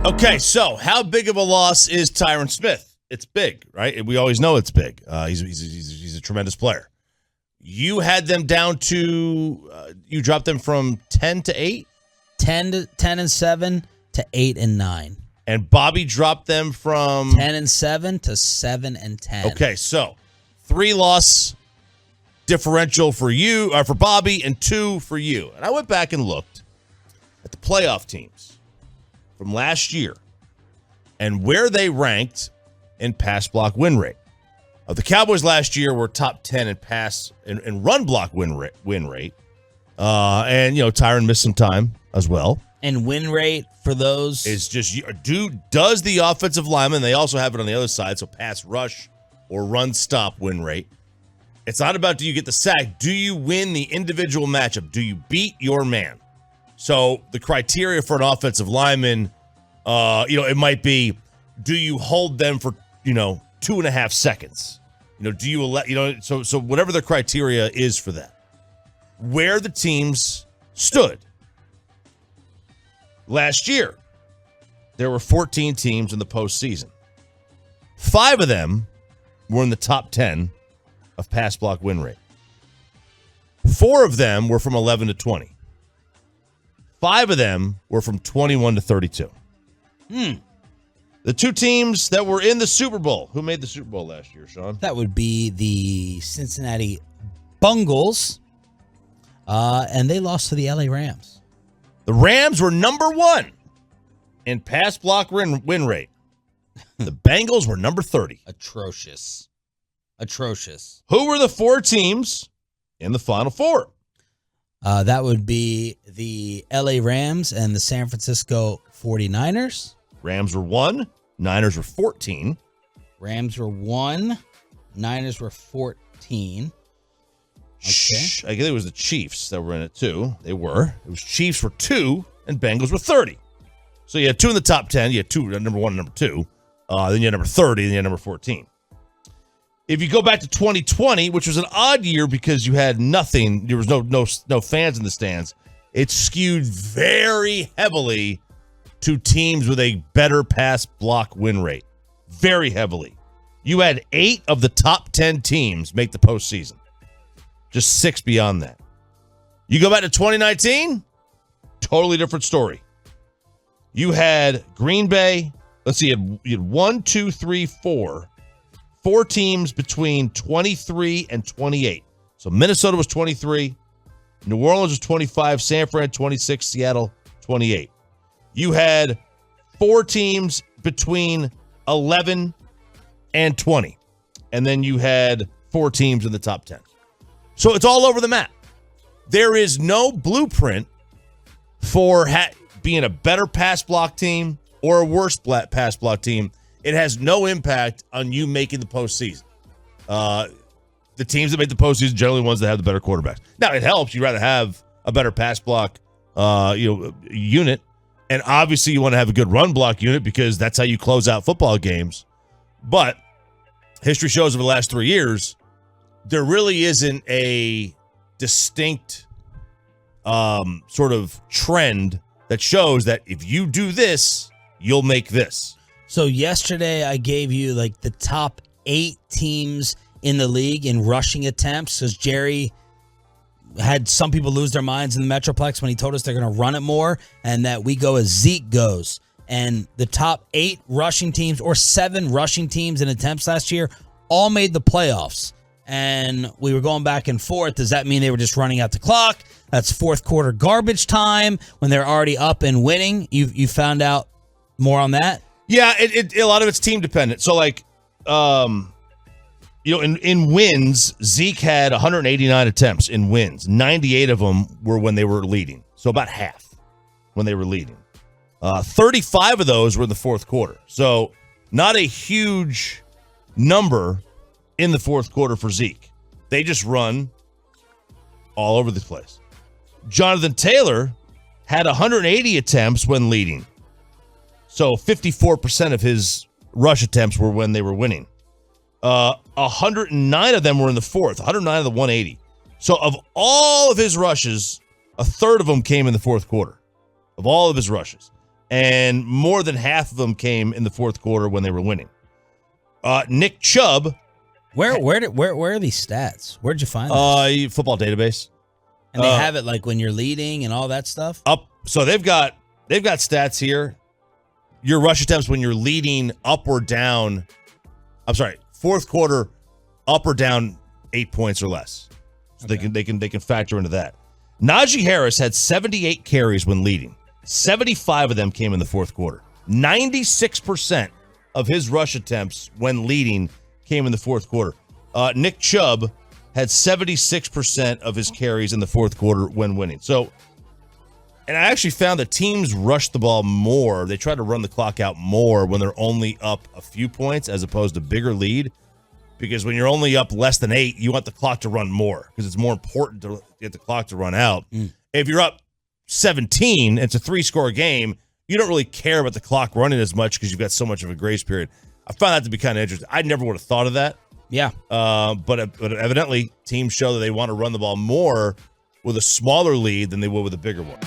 Okay, so how big of a loss is Tyron Smith? It's big, right? We always know it's big. He's a tremendous player. You had them down to you dropped them from 10 to 8? 10 and 7 to 8 and 9. And Bobby dropped them from 10 and 7 to 7 and 10. Okay, so 3-loss differential for you, or for Bobby, and 2 for you. And I went back and looked at the playoff teams from last year and where they ranked in pass block win rate. The Cowboys last year were top 10 in pass and run block win rate. And Tyron missed some time as well. And win rate for those is just does the offensive lineman, they also have it on the other side, so pass rush or run stop win rate. It's not about do you get the sack, do you win the individual matchup? Do you beat your man? So the criteria for an offensive lineman, it might be, do you hold them for 2.5 seconds? Do you let so whatever the criteria is for that. Where the teams stood last year, there were 14 teams in the postseason. 5 of them were in the top 10 of pass block win rate. 4 of them were from 11 to 20. 5 of them were from 21 to 32. The 2 teams that were in the Super Bowl. Who made the Super Bowl last year, Sean? That would be the Cincinnati Bengals, and they lost to the LA Rams. The Rams were number 1 in pass block win rate. The Bengals were number 30. Atrocious. Who were the 4 teams in the Final Four? That would be the LA Rams and the San Francisco 49ers. Rams were 1. Niners were 14. Rams were 1. Niners were 14. Okay. I guess it was the Chiefs that were in it too. They were. It was Chiefs were 2 and Bengals were 30. So you had 2 in the top 10. You had 2, number 1 and number 2. Then you had number 30, then you had number 14. If you go back to 2020, which was an odd year because you had nothing, there was no fans in the stands, it skewed very heavily to teams with a better pass block win rate. Very heavily. You had 8 of the top 10 teams make the postseason. Just 6 beyond that. You go back to 2019, totally different story. You had Green Bay. Let's see, you had 1, 2, 3, 4 teams between 23 and 28. So Minnesota was 23, New Orleans was 25, San Fran 26, Seattle 28. You had 4 teams between 11 and 20. And then you had 4 teams in the top 10. So it's all over the map. There is no blueprint for being a better pass block team or a worse pass block team. It has no impact on you making the postseason. The teams that make the postseason are generally the ones that have the better quarterbacks. Now, it helps. You'd rather have a better pass block unit. And obviously you want to have a good run block unit because that's how you close out football games. But history shows over the last 3 years, there really isn't a distinct sort of trend that shows that if you do this, you'll make this. So yesterday I gave you like the top 8 teams in the league in rushing attempts because Jerry had some people lose their minds in the Metroplex when he told us they're going to run it more and that we go as Zeke goes. And the top 8 rushing teams or 7 rushing teams in attempts last year all made the playoffs. And we were going back and forth. Does that mean they were just running out the clock? That's fourth quarter garbage time when they're already up and winning. You found out more on that? Yeah, a lot of it's team dependent. So like, in wins, Zeke had 189 attempts in wins. 98 of them were when they were leading. So about half when they were leading. 35 of those were in the fourth quarter. So not a huge number in the fourth quarter for Zeke. They just run all over the place. Jonathan Taylor had 180 attempts when leading. So 54% of his rush attempts were when they were winning. 109 of them were in the fourth. 109 of the 180. So of all of his rushes, a third of them came in the fourth quarter. Of all of his rushes. and more than half of them came in the fourth quarter when they were winning. Nick Chubb. Where are these stats? Where'd you find them? Football database. And they have it like when you're leading and all that stuff? So they've got stats here. Your rush attempts when you're leading up or down. I'm sorry, fourth quarter up or down 8 points or less. So they can factor into that. Najee Harris had 78 carries when leading. 75 of them came in the fourth quarter. 96% of his rush attempts when leading came in the fourth quarter. Nick Chubb had 76% of his carries in the fourth quarter when winning. So, and I actually found that teams rush the ball more. They try to run the clock out more when they're only up a few points as opposed to bigger lead. Because when you're only up less than 8, you want the clock to run more because it's more important to get the clock to run out. If you're up 17, it's a 3-score game, you don't really care about the clock running as much because you've got so much of a grace period. I found that to be kind of interesting. I never would have thought of that. Yeah. But evidently, teams show that they want to run the ball more with a smaller lead than they would with a bigger one.